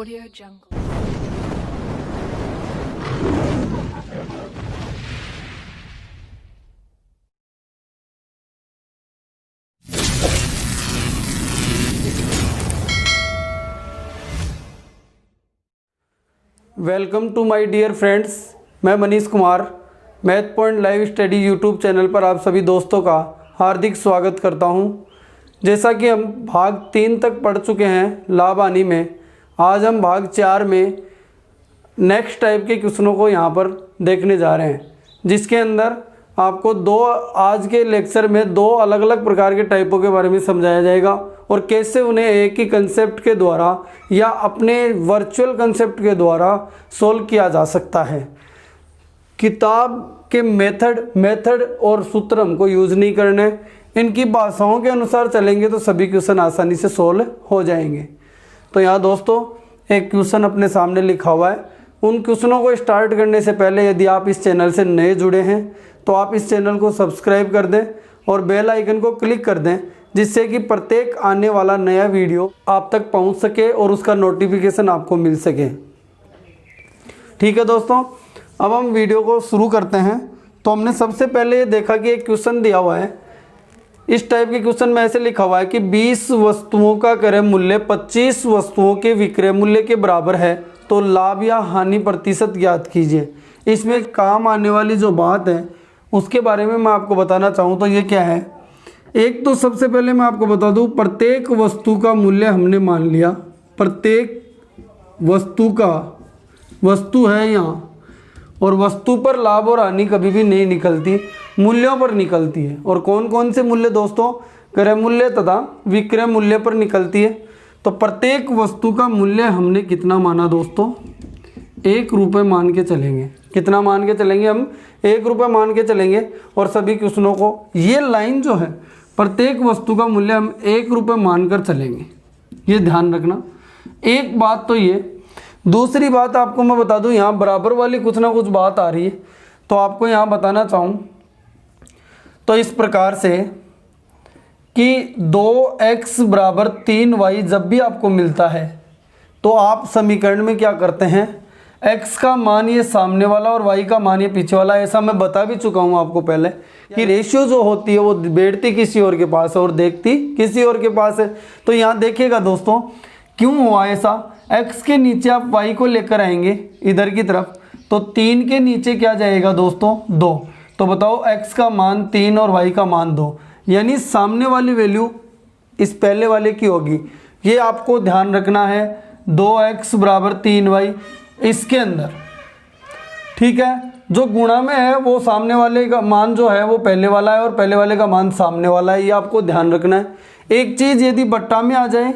Audio Jungle. Welcome to my dear friends, मैं Manish Kumar math point live study YouTube channel पर आप सभी दोस्तों का हार्दिक स्वागत करता हूं। जैसा कि हम भाग 3 तक पढ़ चुके हैं लाभ हानि में, आज हम भाग 4 में नेक्स्ट टाइप के क्वेश्चनों को यहां पर देखने जा रहे हैं, जिसके अंदर आपको आज के लेक्चर में दो अलग अलग प्रकार के टाइपों के बारे में समझाया जाएगा और कैसे उन्हें एक ही कंसेप्ट के द्वारा या अपने वर्चुअल कंसेप्ट के द्वारा सोल्व किया जा सकता है। किताब के मेथड और सूत्र हमको यूज़ नहीं करने, इनकी भाषाओं के अनुसार चलेंगे तो सभी क्वेश्चन आसानी से सोल्व हो जाएंगे। तो यहाँ दोस्तों एक क्वेश्चन अपने सामने लिखा हुआ है। उन क्वेश्चनों को स्टार्ट करने से पहले यदि आप इस चैनल से नए जुड़े हैं तो आप इस चैनल को सब्सक्राइब कर दें और बेल आइकन को क्लिक कर दें, जिससे कि प्रत्येक आने वाला नया वीडियो आप तक पहुंच सके और उसका नोटिफिकेशन आपको मिल सके। ठीक है दोस्तों, अब हम वीडियो को शुरू करते हैं। तो हमने सबसे पहले ये देखा कि एक क्वेश्चन दिया हुआ है। इस टाइप के क्वेश्चन में ऐसे लिखा हुआ है कि 20 वस्तुओं का क्रय मूल्य 25 वस्तुओं के विक्रय मूल्य के बराबर है, तो लाभ या हानि प्रतिशत ज्ञात कीजिए। इसमें काम आने वाली जो बात है उसके बारे में मैं आपको बताना चाहूँ तो ये क्या है। एक तो सबसे पहले मैं आपको बता दूं, प्रत्येक वस्तु का मूल्य हमने मान लिया। प्रत्येक वस्तु है यहाँ, और वस्तु पर लाभ और हानि कभी भी नहीं निकलती, मूल्यों पर निकलती है। और कौन कौन से मूल्य दोस्तों? क्रय मूल्य तथा विक्रय मूल्य पर निकलती है। तो प्रत्येक वस्तु का मूल्य हमने कितना माना दोस्तों? 1 रुपये मान के चलेंगे। कितना मान के चलेंगे? हम 1 रुपये मान के चलेंगे। और सभी क्वेश्चनों को ये लाइन जो है, प्रत्येक वस्तु का मूल्य हम 1 रुपये मानकर चलेंगे, ये ध्यान रखना। एक बात तो ये। दूसरी बात आपको मैं बता दूं, यहाँ बराबर वाली कुछ ना कुछ बात आ रही है, तो आपको यहाँ बताना चाहूँ तो इस प्रकार से कि 2x बराबर 3y जब भी आपको मिलता है तो आप समीकरण में क्या करते हैं? x का मान ये सामने वाला और y का मान ये पीछे वाला। ऐसा मैं बता भी चुका हूँ आपको पहले कि रेशियो जो होती है वो बैठती किसी और के पास है और देखती किसी और के पास है। तो यहाँ देखिएगा दोस्तों, क्यों हुआ ऐसा? x के नीचे आप y को लेकर आएंगे इधर की तरफ, तो 3 के नीचे क्या जाएगा दोस्तों? 2। तो बताओ x का मान 3 और y का मान 2, यानी सामने वाली वैल्यू इस पहले वाले की होगी। ये आपको ध्यान रखना है। 2x बराबर 3y इसके अंदर, ठीक है, जो गुणा में है वो सामने वाले का मान जो है वो पहले वाला है और पहले वाले का मान सामने वाला है, ये आपको ध्यान रखना है। एक चीज़ यदि बट्टा में आ जाए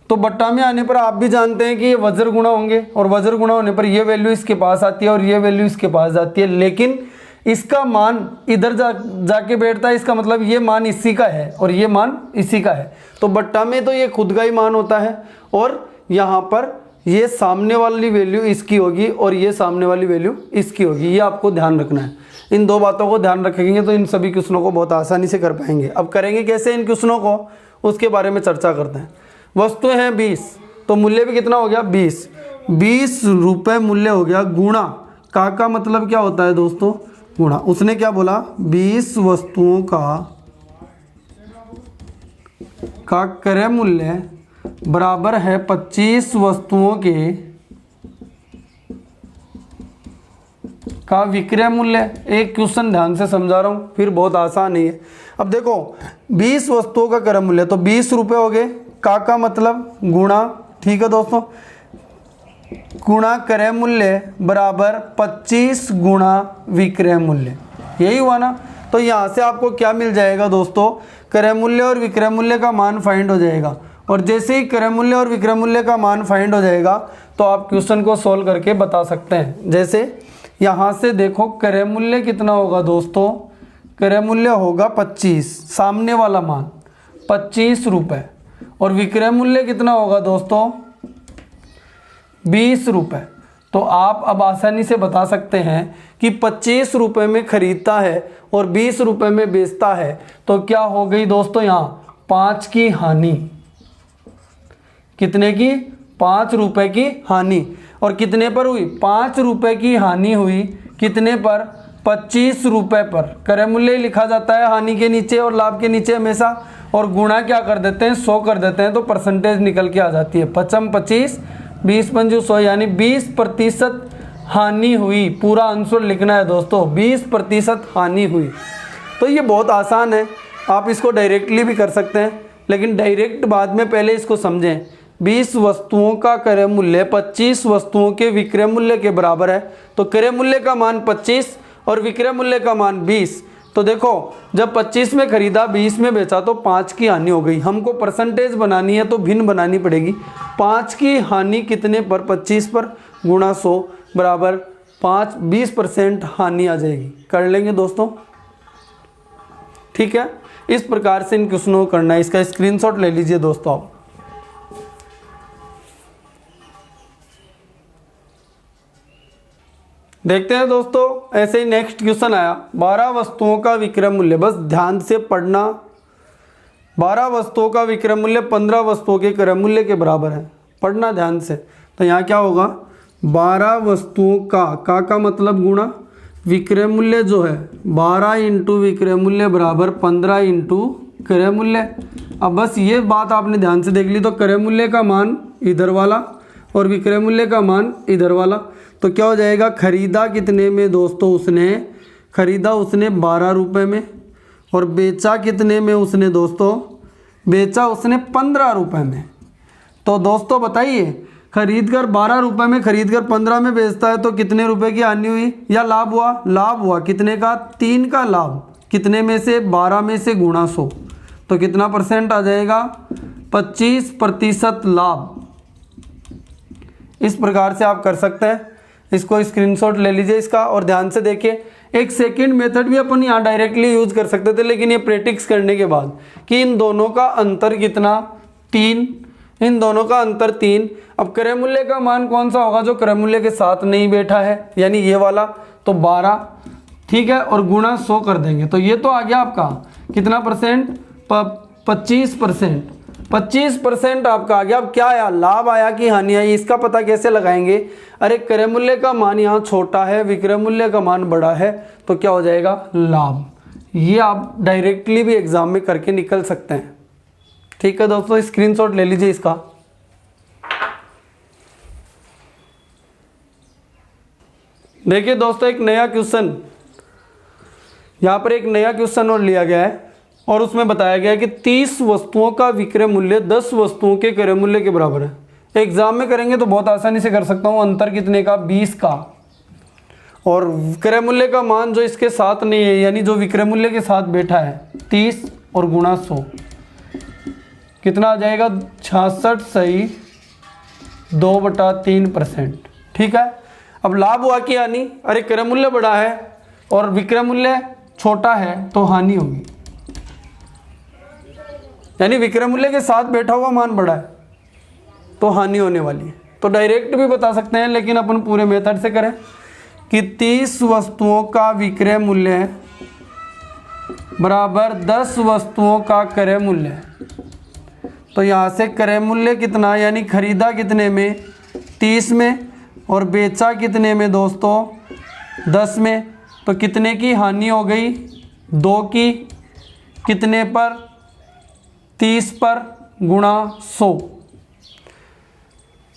तो बट्टा में आने पर आप भी जानते हैं कि ये वज्र गुणा होंगे और वज्र गुणा होने पर ये वैल्यू इसके पास आती है और ये वैल्यू इसके पास जाती है, लेकिन इसका मान इधर जाके बैठता है। इसका मतलब ये मान इसी का है और ये मान इसी का है। तो बट्टा में तो ये खुद का ही मान होता है और यहाँ पर ये सामने वाली वैल्यू इसकी होगी और ये सामने वाली वैल्यू इसकी होगी। ये आपको ध्यान रखना है। इन दो बातों को ध्यान रखेंगे तो इन सभी क्वेश्चनों को बहुत आसानी से कर पाएंगे। अब करेंगे कैसे इन क्वेश्चनों को, उसके बारे में चर्चा करते हैं। वस्तुएं हैं 20, तो मूल्य भी कितना हो गया? 20 रुपये मूल्य हो गया। गुणा का मतलब क्या होता है दोस्तों? गुणा। उसने क्या बोला? 20 वस्तुओं का क्रय मूल्य बराबर है 25 वस्तुओं का विक्रय मूल्य। एक क्वेश्चन ध्यान से समझा रहा हूँ, फिर बहुत आसान है ये। अब देखो 20 वस्तुओं का क्रय मूल्य तो 20 रुपये हो गए। का मतलब गुणा, ठीक है दोस्तों, गुणा क्रय मूल्य बराबर 25 गुणा विक्रय मूल्य, यही हुआ ना। तो यहाँ से आपको क्या मिल जाएगा दोस्तों? क्रय मूल्य और विक्रय मूल्य का मान फाइंड हो जाएगा। और जैसे ही क्रय मूल्य और विक्रय मूल्य का मान फाइंड हो जाएगा तो आप क्वेश्चन को सोल्व करके बता सकते हैं। जैसे यहाँ से देखो, क्रय मूल्य कितना होगा दोस्तों? क्रय मूल्य होगा 25, सामने वाला मान 25 रुपये, और विक्रय मूल्य कितना होगा दोस्तों? 20 रुपये। तो आप अब आसानी से बता सकते हैं कि 25 रुपये में खरीदता है और 20 रुपये में बेचता है, तो क्या हो गई दोस्तों? यहाँ 5 की हानि। कितने की? 5 रुपए की हानि। और कितने पर हुई? 5 रुपए की हानि हुई। कितने पर? 25 रुपए पर। क्रय मूल्य लिखा जाता है हानि के नीचे और लाभ के नीचे हमेशा, और गुणा क्या कर देते हैं? 100 कर देते हैं, तो परसेंटेज निकल के आ जाती है। 5 25, 20 पंजू 100, यानी 20% हानि हुई। पूरा आंसर लिखना है दोस्तों, 20% हानि हुई। तो ये बहुत आसान है, आप इसको डायरेक्टली भी कर सकते हैं, लेकिन डायरेक्ट बाद में पहले इसको समझें। 20 वस्तुओं का क्रय मूल्य 25 वस्तुओं के विक्रय मूल्य के बराबर है। तो क्रय मूल्य का मान 25 और विक्रय मूल्य का मान 20। तो देखो, जब 25 में खरीदा 20 में बेचा तो 5 की हानि हो गई। हमको परसेंटेज बनानी है तो भिन्न बनानी पड़ेगी। 5 की हानि कितने पर? 25 पर, गुणा 100 बराबर 5, 20% हानि आ जाएगी। कर लेंगे दोस्तों, ठीक है। इस प्रकार से इन क्वेश्चनों को करना है। इसका स्क्रीनशॉट ले लीजिए दोस्तों आप। देखते हैं दोस्तों, ऐसे ही नेक्स्ट क्वेश्चन आया। 12 वस्तुओं का विक्रय मूल्य, बस ध्यान से पढ़ना। 12 वस्तुओं का विक्रय मूल्य 15 वस्तुओं के क्रय मूल्य के बराबर है। पढ़ना ध्यान से। तो यहाँ क्या होगा? 12 वस्तुओं का मतलब गुणा विक्रय मूल्य जो है 12 इंटू विक्रय मूल्य बराबर 15 इंटू क्रय मूल्य। अब बस ये बात आपने ध्यान से देख ली। तो क्रय मूल्य का मान इधर वाला और विक्रय मूल्य का मान इधर वाला। तो क्या हो जाएगा? खरीदा कितने में दोस्तों? उसने खरीदा 12 रुपये में, और बेचा कितने में उसने दोस्तों? बेचा उसने 15 रुपये में। तो दोस्तों बताइए, खरीद कर 12 रुपये में खरीद कर 15 में बेचता है तो कितने रुपए की हानि हुई या लाभ हुआ? लाभ हुआ। कितने का? 3 का लाभ। कितने में से? 12 में से गुणा 100। तो कितना परसेंट आ जाएगा? 25% लाभ। इस प्रकार से आप कर सकते हैं। इसको स्क्रीनशॉट ले लीजिए इसका, और ध्यान से देखिए। एक सेकंड मेथड भी अपन यहाँ डायरेक्टली यूज कर सकते थे, लेकिन ये प्रैक्टिस करने के बाद कि इन दोनों का अंतर कितना? 3। इन दोनों का अंतर 3। अब क्रय मूल्य का मान कौन सा होगा? जो क्रय मूल्य के साथ नहीं बैठा है, यानी ये वाला। तो 12, ठीक है, और गुणा 100 कर देंगे। तो ये तो आ गया आपका कितना परसेंट? 25%। 25% आपका आ गया। अब क्या आया? लाभ आया कि हानि आई? इसका पता कैसे लगाएंगे? अरे क्रय मूल्य का मान यहाँ छोटा है, विक्रय मूल्य का मान बड़ा है, तो क्या हो जाएगा? लाभ। ये आप डायरेक्टली भी एग्जाम में करके निकल सकते हैं। ठीक है दोस्तों, स्क्रीनशॉट ले लीजिए इसका। देखिए दोस्तों, एक नया क्वेश्चन यहाँ पर, एक नया क्वेश्चन और लिया गया है, और उसमें बताया गया है कि 30 वस्तुओं का विक्रय मूल्य 10 वस्तुओं के क्रय मूल्य के बराबर है। एग्जाम में करेंगे तो बहुत आसानी से कर सकता हूँ। अंतर कितने का? 20 का। और क्रय मूल्य का मान जो इसके साथ नहीं है, यानी जो विक्रय मूल्य के साथ बैठा है, 30 और गुणा 100, कितना आ जाएगा? 66 सही 2/3%। ठीक है। अब लाभ हुआ कि हानि? अरे क्रय मूल्य बड़ा है और विक्रय मूल्य छोटा है, तो हानि होगी। यानी विक्रय मूल्य के साथ बैठा हुआ मान बड़ा है तो हानि होने वाली है। तो डायरेक्ट भी बता सकते हैं, लेकिन अपन पूरे मेथड से करें कि 30 वस्तुओं का विक्रय मूल्य बराबर 10 वस्तुओं का क्रय मूल्य। तो यहाँ से क्रय मूल्य कितना, यानी खरीदा कितने में? 30 में, और बेचा कितने में दोस्तों? 10 में। तो कितने की हानि हो गई? 2 की। कितने पर? 30 पर, गुणा 100।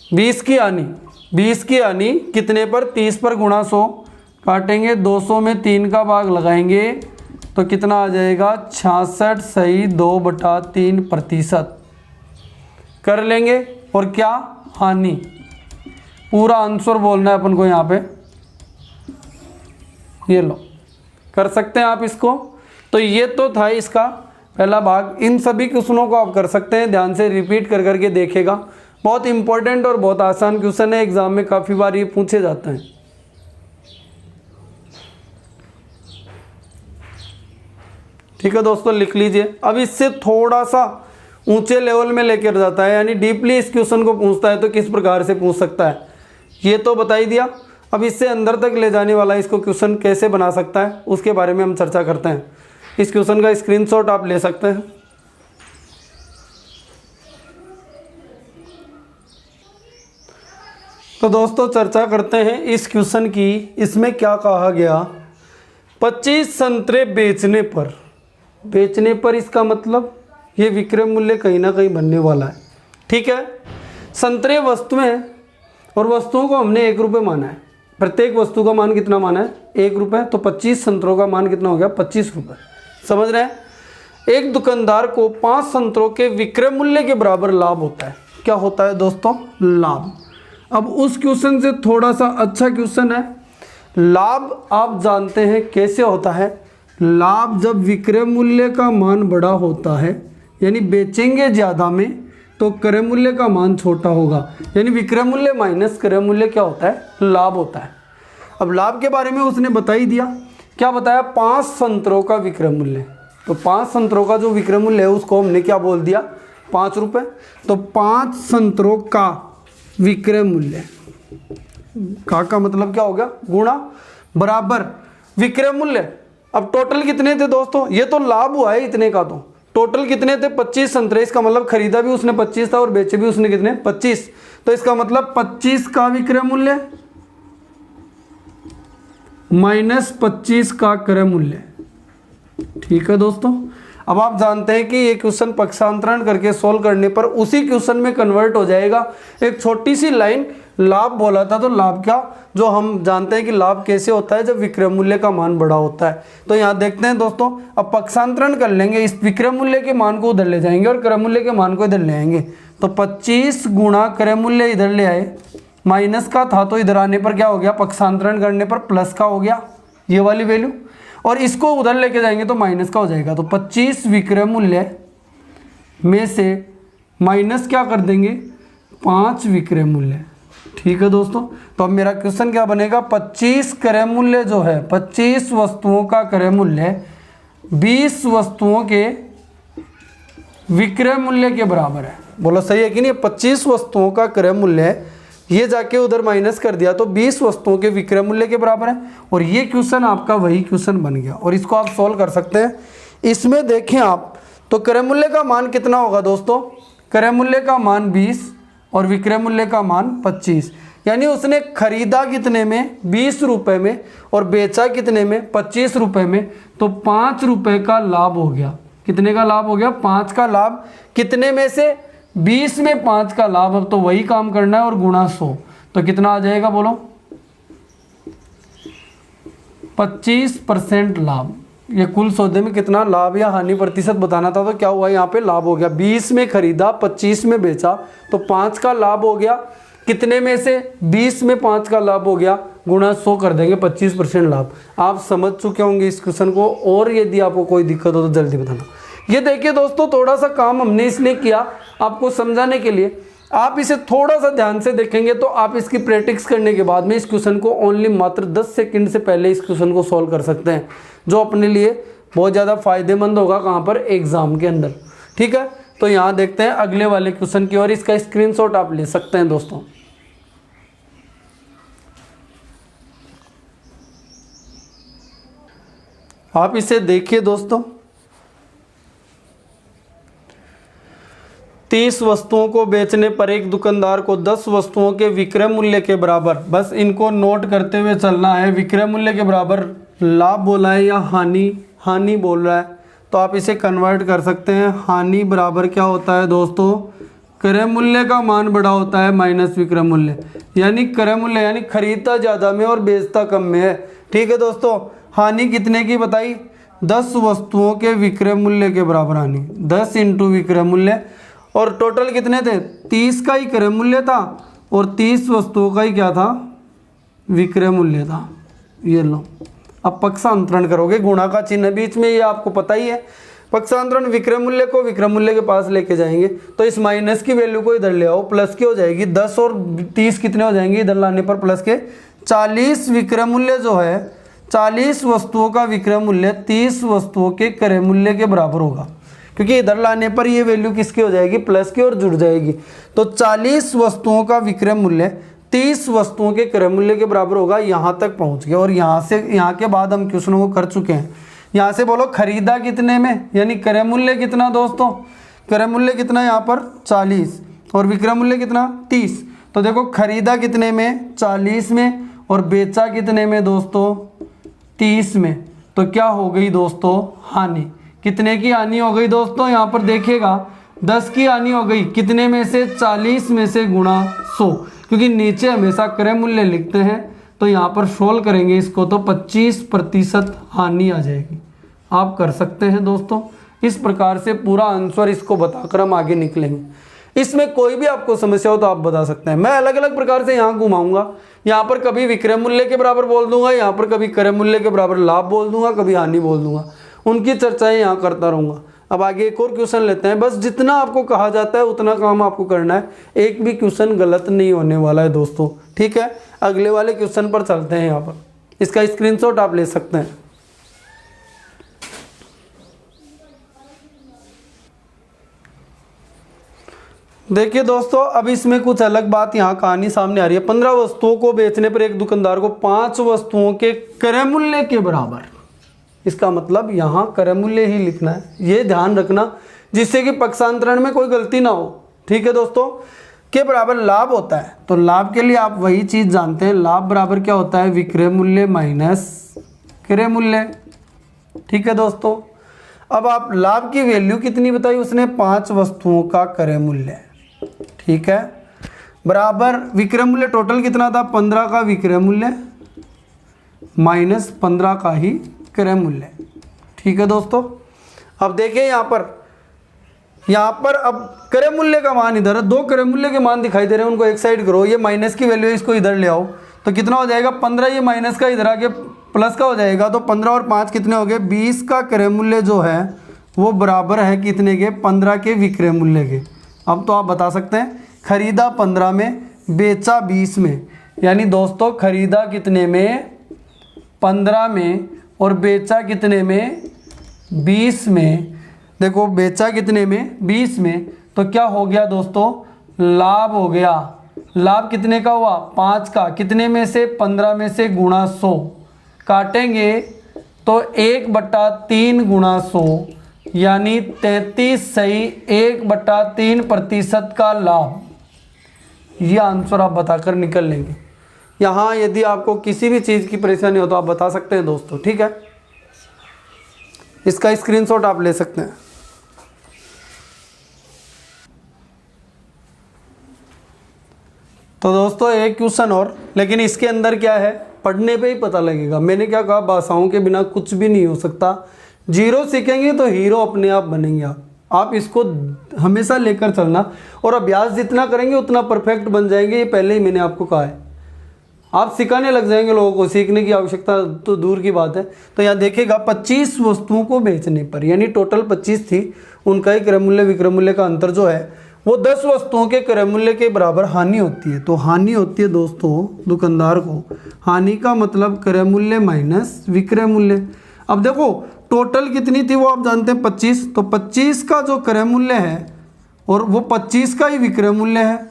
20 की हानि। 20 की हानि कितने पर? 30 पर, गुणा 100। काटेंगे 200 में 3 का भाग लगाएंगे तो कितना आ जाएगा? 66 सही 2/3%। कर लेंगे। और क्या? हानि। पूरा आंसर बोलना है अपन को यहाँ पे। ये लो, कर सकते हैं आप इसको। तो ये तो था इसका पहला भाग। इन सभी क्वेश्चनों को आप कर सकते हैं, ध्यान से रिपीट कर करके देखेगा। बहुत इंपॉर्टेंट और बहुत आसान क्वेश्चन है, एग्जाम में काफ़ी बार ये पूछे जाते हैं। ठीक है दोस्तों, लिख लीजिए। अब इससे थोड़ा सा ऊंचे लेवल में लेकर जाता है, यानी डीपली इस क्वेश्चन को पूछता है तो किस प्रकार से पूछ सकता है, ये तो बता ही दिया। अब इससे अंदर तक ले जाने वाला इसको क्वेश्चन कैसे बना सकता है, उसके बारे में हम चर्चा करते हैं। इस क्वेश्चन का स्क्रीनशॉट आप ले सकते हैं। तो दोस्तों चर्चा करते हैं इस क्वेश्चन की। इसमें क्या कहा गया, 25 संतरे बेचने पर इसका मतलब ये विक्रय मूल्य कहीं ना कहीं बनने वाला है। ठीक है, संतरे वस्तुएं हैं और वस्तुओं को हमने 1 रुपये माना है। प्रत्येक वस्तु का मान कितना माना है, 1 रुपये। तो 25 संतरों का मान कितना हो गया, 25 रुपये। समझ रहे हैं। एक दुकानदार को 5 संतरों के विक्रय मूल्य के बराबर लाभ होता है। क्या होता है दोस्तों, लाभ। अब उस क्वेश्चन से थोड़ा सा अच्छा क्वेश्चन है। लाभ आप जानते हैं कैसे होता है। लाभ जब विक्रय मूल्य का मान बड़ा होता है, यानी बेचेंगे ज़्यादा में तो क्रय मूल्य का मान छोटा होगा, यानी विक्रय मूल्य माइनस क्रय मूल्य क्या होता है, लाभ होता है। अब लाभ के बारे में उसने बता ही दिया। क्या बताया, 5 संतरों का विक्रय मूल्य। तो 5 संतरों का जो विक्रय मूल्य है उसको हमने क्या बोल दिया, 5 रुपये। तो 5 संतरों का विक्रय मूल्य का मतलब क्या हो गया, गुणा बराबर विक्रय मूल्य। अब टोटल कितने थे दोस्तों, ये तो लाभ हुआ है इतने का। तो टोटल कितने थे, 25 संतरे। इसका मतलब खरीदा भी उसने 25 था और बेचे भी उसने कितने, 25। तो इसका मतलब 25 का विक्रय मूल्य माइनस 25 का क्रय मूल्य। ठीक है दोस्तों। अब आप जानते हैं कि ये क्वेश्चन पक्षांतरण करके सोल्व करने पर उसी क्वेश्चन में कन्वर्ट हो जाएगा। एक छोटी सी लाइन लाभ बोला था, तो लाभ क्या, जो हम जानते हैं कि लाभ कैसे होता है, जब विक्रय मूल्य का मान बड़ा होता है। तो यहाँ देखते हैं दोस्तों, अब पक्षांतरण कर लेंगे। इस विक्रय मूल्य के मान को उधर ले जाएंगे और क्रय मूल्य के मान को इधर ले आएंगे। तो 25 गुणा क्रय मूल्य इधर ले आए, माइनस का था तो इधर आने पर क्या हो गया, पक्षांतरण करने पर प्लस का हो गया ये वाली वैल्यू, और इसको उधर लेके जाएंगे तो माइनस का हो जाएगा। तो 25 विक्रय मूल्य में से माइनस क्या कर देंगे, 5 विक्रय मूल्य। ठीक है दोस्तों। तो अब मेरा क्वेश्चन क्या बनेगा, 25 क्रय मूल्य जो है, 25 वस्तुओं का क्रय मूल्य 20 वस्तुओं के विक्रय मूल्य के बराबर है। बोलो सही है कि नहीं। 25 वस्तुओं का क्रय मूल्य है, ये जाके उधर माइनस कर दिया तो 20 वस्तुओं के विक्रय मूल्य के बराबर है। और ये क्वेश्चन आपका वही क्वेश्चन बन गया और इसको आप सॉल्व कर सकते हैं। इसमें देखें आप तो क्रय मूल्य का मान कितना होगा दोस्तों, क्रय मूल्य का मान 20 और विक्रय मूल्य का मान 25, यानी उसने खरीदा कितने में, 20 रुपये में, और बेचा कितने में, 25 रुपये में। तो 5 रुपये का लाभ हो गया। कितने का लाभ हो गया, 5 का लाभ। कितने में से, 20 में 5 का लाभ। अब तो वही काम करना है और गुणा 100। तो कितना आ जाएगा बोलो, 25% लाभ। ये कुल सौदे में कितना लाभ या हानि प्रतिशत बताना था, तो क्या हुआ यहाँ पे लाभ हो गया। 20 में खरीदा, 25 में बेचा, तो 5 का लाभ हो गया। कितने में से, 20 में 5 का लाभ हो गया, गुणा 100 कर देंगे, 25% लाभ। आप समझ चुके होंगे इस क्वेश्चन को, और यदि आपको कोई दिक्कत हो तो जल्दी बताना। ये देखिए दोस्तों, थोड़ा सा काम हमने इसलिए किया आपको समझाने के लिए। आप इसे थोड़ा सा ध्यान से देखेंगे तो आप इसकी प्रैक्टिस करने के बाद में इस क्वेश्चन को ओनली मात्र 10 सेकंड से पहले इस क्वेश्चन को सॉल्व कर सकते हैं, जो अपने लिए बहुत ज़्यादा फायदेमंद होगा कहाँ पर, एग्जाम के अंदर। ठीक है, तो यहाँ देखते हैं अगले वाले क्वेश्चन की, और इसका स्क्रीनशॉट आप ले सकते हैं दोस्तों। आप इसे देखिए दोस्तों, 30 वस्तुओं को बेचने पर एक दुकानदार को 10 वस्तुओं के विक्रय मूल्य के बराबर, बस इनको नोट करते हुए चलना है, विक्रय मूल्य के बराबर लाभ बोला है या हानि बोल रहा है, तो आप इसे कन्वर्ट कर सकते हैं। हानि बराबर क्या होता है दोस्तों, क्रय मूल्य का मान बड़ा होता है माइनस विक्रय मूल्य, यानी क्रय मूल्य यानी खरीदता ज़्यादा में और बेचता कम में है। ठीक है दोस्तों। हानि कितने की बताई, 10 वस्तुओं के विक्रय मूल्य के बराबर हानि, 10 इंटू विक्रय मूल्य, और टोटल कितने थे, 30 का ही क्रय मूल्य था और 30 वस्तुओं का ही क्या था, विक्रय मूल्य था। ये लो, अब पक्षांतरण करोगे, गुणा का चिन्ह बीच में, ये आपको पता ही है। पक्षांतरण विक्रय मूल्य को विक्रय मूल्य के पास लेके जाएंगे, तो इस माइनस की वैल्यू को इधर ले आओ, प्लस की हो जाएगी। 10 और 30 कितने हो जाएंगे, इधर लाने पर प्लस के 40 विक्रय मूल्य जो है, 40 वस्तुओं का विक्रय मूल्य 30 वस्तुओं के क्रय मूल्य के बराबर होगा, क्योंकि इधर लाने पर ये वैल्यू किसकी हो जाएगी, प्लस की, और जुड़ जाएगी। तो 40 वस्तुओं का विक्रय मूल्य 30 वस्तुओं के क्रय मूल्य के बराबर होगा। यहाँ तक पहुँच गए, और यहाँ के बाद हम क्वेश्चनों को कर चुके हैं। यहाँ से बोलो खरीदा कितने में, यानी क्रय मूल्य कितना दोस्तों, क्रय मूल्य कितना यहाँ पर 40 और विक्रय मूल्य कितना 30। तो देखो खरीदा कितने में 40 में और बेचा कितने में दोस्तों 30 में, तो क्या हो गई दोस्तों हानि। कितने की हानि हो गई दोस्तों, यहाँ पर देखिएगा 10 की हानि हो गई, कितने में से 40 में से गुणा 100, क्योंकि नीचे हमेशा क्रय मूल्य लिखते हैं, तो यहाँ पर सोल्व करेंगे इसको तो 25% हानि आ जाएगी। आप कर सकते हैं दोस्तों, इस प्रकार से पूरा आंसर इसको बताकर हम आगे निकलेंगे। इसमें कोई भी आपको समस्या हो तो आप बता सकते हैं। मैं अलग अलग प्रकार से यहाँ घुमाऊंगा, यहाँ पर कभी विक्रय मूल्य के बराबर बोल दूंगा, यहाँ पर कभी क्रय मूल्य के बराबर लाभ बोल दूंगा, कभी हानि बोल दूंगा, उनकी चर्चाएं यहाँ करता रहूँगा। अब आगे एक और क्वेश्चन लेते हैं। बस जितना आपको कहा जाता है उतना काम आपको करना है, एक भी क्वेश्चन गलत नहीं होने वाला है दोस्तों, ठीक है। अगले वाले क्वेश्चन पर चलते हैं। यहाँ पर इसका स्क्रीनशॉट आप ले सकते हैं। देखिए दोस्तों, अब इसमें कुछ अलग बात यहाँ कहानी सामने आ रही है। 15 वस्तुओं को बेचने पर एक दुकानदार को 5 वस्तुओं के क्रय मूल्य के बराबर, इसका मतलब यहाँ क्रय मूल्य ही लिखना है, ये ध्यान रखना, जिससे कि पक्षांतरण में कोई गलती ना हो, ठीक है दोस्तों। के बराबर लाभ होता है, तो लाभ के लिए आप वही चीज़ जानते हैं, लाभ बराबर क्या होता है विक्रय मूल्य माइनस क्रय मूल्य, ठीक है दोस्तों। अब आप लाभ की वैल्यू कितनी बताई उसने, 5 वस्तुओं का क्रय मूल्य, ठीक है, बराबर विक्रय मूल्य टोटल कितना था 15 का विक्रय मूल्य माइनस 15 का ही क्रय मूल्य, ठीक है दोस्तों। अब देखिए यहाँ पर अब क्रय मूल्य का मान इधर है, 2 क्रय मूल्य के मान दिखाई दे रहे हैं, उनको एक साइड करो, ये माइनस की वैल्यू है, इसको इधर ले आओ, तो कितना हो जाएगा 15, ये माइनस का इधर आके प्लस का हो जाएगा, तो 15 और 5 कितने हो गए 20 का क्रय मूल्य जो है वो बराबर है कितने के 15 के विक्रय मूल्य के। अब तो आप बता सकते हैं खरीदा 15 में बेचा 20 में, यानी दोस्तों खरीदा कितने में 15 में और बेचा कितने में 20 में। देखो बेचा कितने में 20 में, तो क्या हो गया दोस्तों लाभ हो गया। लाभ कितने का हुआ 5 का, कितने में से 15 में से गुणा 100, काटेंगे तो 1/3 गुणा 100 यानी 33.1/3% का लाभ। ये आंसर आप बताकर निकल लेंगे। यहाँ यदि आपको किसी भी चीज़ की परेशानी हो तो आप बता सकते हैं दोस्तों, ठीक है। इसका स्क्रीनशॉट आप ले सकते हैं। तो दोस्तों एक क्वेश्चन और, लेकिन इसके अंदर क्या है पढ़ने पे ही पता लगेगा। मैंने क्या कहा, भाषाओं के बिना कुछ भी नहीं हो सकता। जीरो सीखेंगे तो हीरो अपने आप बनेंगे आप इसको हमेशा लेकर चलना, और अभ्यास जितना करेंगे उतना परफेक्ट बन जाएंगे। ये पहले ही मैंने आपको कहा है, आप सिखाने लग जाएंगे लोगों को, सीखने की आवश्यकता तो दूर की बात है। तो यहाँ देखिएगा 25 वस्तुओं को बेचने पर, यानी टोटल 25 थी, उनका ही क्रय मूल्य विक्रय मूल्य का अंतर जो है वो 10 वस्तुओं के क्रय मूल्य के बराबर हानि होती है। तो हानि होती है दोस्तों दुकानदार को, हानि का मतलब क्रय मूल्य माइनस विक्रय मूल्य। अब देखो टोटल कितनी थी वो आप जानते हैं 25, तो 25 का जो क्रय मूल्य है और वो 25 का ही विक्रय मूल्य है,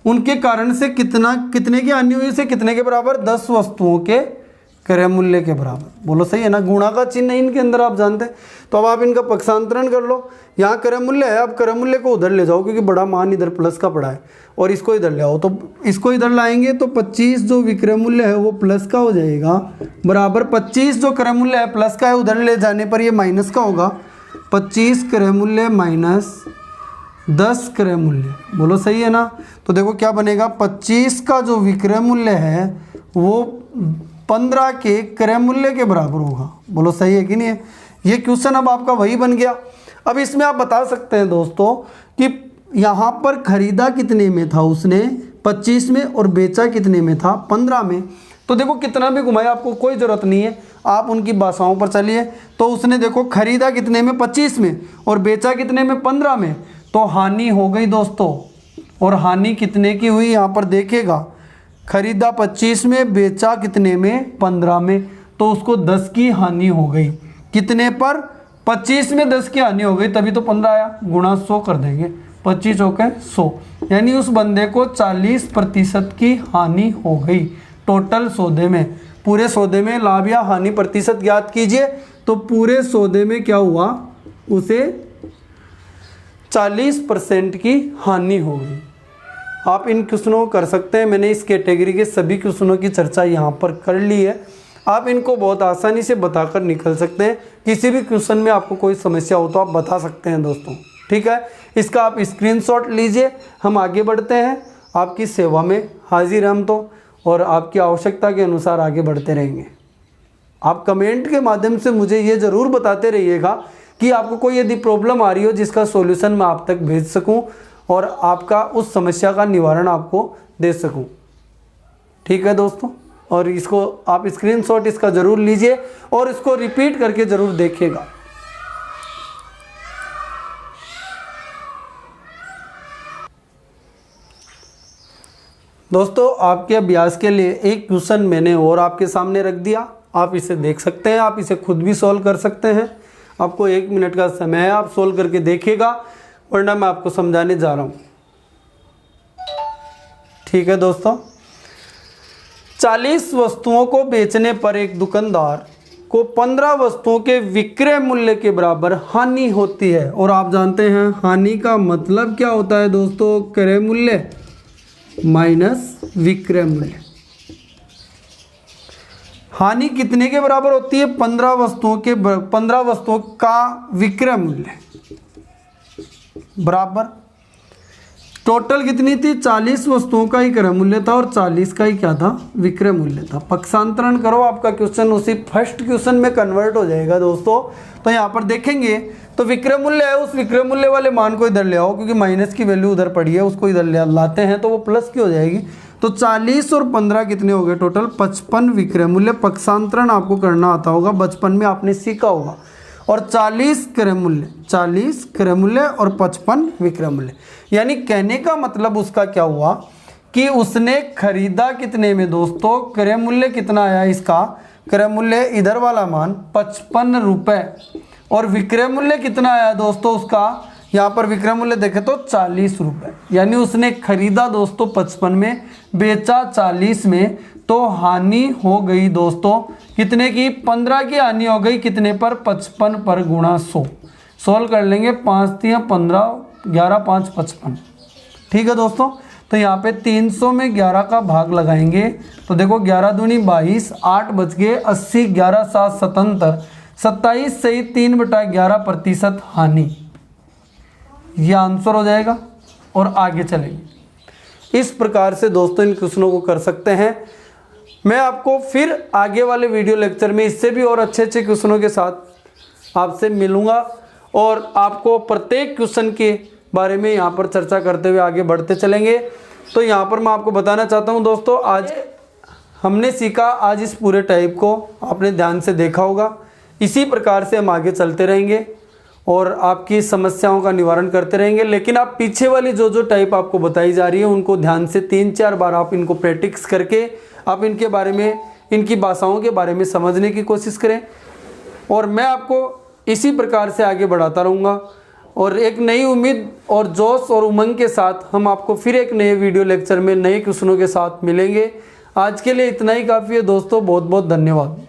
उनके कारण से कितने की हानि हुई, से कितने के बराबर 10 वस्तुओं के क्रय मूल्य के बराबर। बोलो सही है ना, गुणा का चिन्ह है इनके अंदर आप जानते हैं। तो अब आप इनका पक्षांतरण कर लो, यहाँ क्रय मूल्य है, अब क्रय मूल्य को उधर ले जाओ क्योंकि बड़ा मान इधर प्लस का पड़ा है, और इसको इधर ले आओ, तो इसको इधर लाएंगे तो 25 जो विक्रय मूल्य है वो प्लस का हो जाएगा, बराबर 25 जो क्रय मूल्य है प्लस का है, उधर ले जाने पर ये माइनस का होगा। 25 क्रय मूल्य माइनस 10 क्रय मूल्य, बोलो सही है ना। तो देखो क्या बनेगा, 25 का जो विक्रय मूल्य है वो 15 के क्रय मूल्य के बराबर होगा। बोलो सही है कि नहीं है। ये क्वेश्चन अब आपका वही बन गया। अब इसमें आप बता सकते हैं दोस्तों कि यहाँ पर खरीदा कितने में था उसने 25 में और बेचा कितने में था 15 में। तो देखो कितना भी घुमाए आपको कोई ज़रूरत नहीं है, आप उनकी भाषाओं पर चलिए। तो उसने देखो खरीदा कितने में 25 में और बेचा कितने में 15 में, तो हानि हो गई दोस्तों। और हानि कितने की हुई यहाँ पर देखिएगा, खरीदा 25 में बेचा कितने में 15 में, तो उसको 10 की हानि हो गई। कितने पर 25 में 10 की हानि हो गई, तभी तो 15 आया, गुणा 100 कर देंगे, 25 हो गए 100, यानी उस बंदे को 40% की हानि हो गई टोटल सौदे में। पूरे सौदे में लाभ या हानि प्रतिशत ज्ञात कीजिए, तो पूरे सौदे में क्या हुआ, उसे 40% की हानि हो गई। आप इन क्वेश्चनों को कर सकते हैं। मैंने इस कैटेगरी के सभी क्वेश्चनों की चर्चा यहाँ पर कर ली है। आप इनको बहुत आसानी से बताकर निकल सकते हैं। किसी भी क्वेश्चन में आपको कोई समस्या हो तो आप बता सकते हैं दोस्तों, ठीक है। इसका आप स्क्रीनशॉट लीजिए। हम आगे बढ़ते हैं, आपकी सेवा में हाजिर हम तो, और आपकी आवश्यकता के अनुसार आगे बढ़ते रहेंगे। आप कमेंट के माध्यम से मुझे ये ज़रूर बताते रहिएगा कि आपको कोई यदि प्रॉब्लम आ रही हो जिसका सॉल्यूशन मैं आप तक भेज सकूं और आपका उस समस्या का निवारण आपको दे सकूं, ठीक है दोस्तों। और इसको आप स्क्रीनशॉट इसका ज़रूर लीजिए और इसको रिपीट करके ज़रूर देखिएगा। दोस्तों, आपके अभ्यास के लिए एक क्वेश्चन मैंने और आपके सामने रख दिया। आप इसे देख सकते हैं, आप इसे खुद भी सॉल्व कर सकते हैं। आपको 1 मिनट का समय है, आप सॉल्व करके देखिएगा, वरना मैं आपको समझाने जा रहा हूँ, ठीक है दोस्तों। 40 वस्तुओं को बेचने पर एक दुकानदार को 15 वस्तुओं के विक्रय मूल्य के बराबर हानि होती है। और आप जानते हैं हानि का मतलब क्या होता है दोस्तों, क्रय मूल्य माइनस विक्रय मूल्य। हानि कितने के बराबर होती है, 15 वस्तुओं का विक्रय मूल्य बराबर टोटल कितनी थी, 40 वस्तुओं का ही क्रय मूल्य था और 40 का ही क्या था, विक्रय मूल्य था। पक्षांतरण करो, आपका क्वेश्चन उसी फर्स्ट क्वेश्चन में कन्वर्ट हो जाएगा दोस्तों। तो यहाँ पर देखेंगे तो विक्रय मूल्य है, उस विक्रय मूल्य वाले मान को इधर ले आओ, क्योंकि माइनस की वैल्यू उधर पड़ी है, उसको इधर ले लाते हैं तो वो प्लस की हो जाएगी। तो 40 और 15 कितने हो गए, टोटल 55 विक्रय मूल्य। पक्षांतरण आपको करना आता होगा, बचपन में आपने सीखा होगा। और 40 क्रय मूल्य और 55 विक्रय मूल्य। यानी कहने का मतलब उसका क्या हुआ कि उसने खरीदा कितने में दोस्तों, क्रय मूल्य कितना आया इसका, क्रय मूल्य इधर वाला मान 55 रुपये, और विक्रय मूल्य कितना आया दोस्तों उसका, यहाँ पर विक्रय मूल्य देखें तो 40 रुपये। यानी उसने खरीदा दोस्तों 55 में, बेचा 40 में, तो हानि हो गई दोस्तों कितने की, 15 की हानि हो गई कितने पर, 55 पर गुणा 100। सोल्व कर लेंगे, 5 3 15, 11 5 55, ठीक है दोस्तों। तो यहाँ पे 300 में 11 का भाग लगाएंगे तो देखो 11 दूनी 22, 8 बच गए 80, 11 7 77, 27 सही 3/11% हानि, यह आंसर हो जाएगा। और आगे चलेंगे। इस प्रकार से दोस्तों इन क्वेश्चनों को कर सकते हैं। मैं आपको फिर आगे वाले वीडियो लेक्चर में इससे भी और अच्छे अच्छे क्वेश्चनों के साथ आपसे मिलूंगा और आपको प्रत्येक क्वेश्चन के बारे में यहाँ पर चर्चा करते हुए आगे बढ़ते चलेंगे। तो यहाँ पर मैं आपको बताना चाहता हूँ दोस्तों, आज हमने सीखा, आज इस पूरे टाइप को आपने ध्यान से देखा होगा। इसी प्रकार से हम आगे चलते रहेंगे और आपकी समस्याओं का निवारण करते रहेंगे। लेकिन आप पीछे वाली जो टाइप आपको बताई जा रही है उनको ध्यान से 3-4 बार आप इनको प्रैक्टिस करके आप इनके बारे में, इनकी भाषाओं के बारे में समझने की कोशिश करें। और मैं आपको इसी प्रकार से आगे बढ़ाता रहूँगा और एक नई उम्मीद और जोश और उमंग के साथ हम आपको फिर एक नए वीडियो लेक्चर में नए क्वेश्चनों के साथ मिलेंगे। आज के लिए इतना ही काफ़ी है दोस्तों, बहुत बहुत धन्यवाद।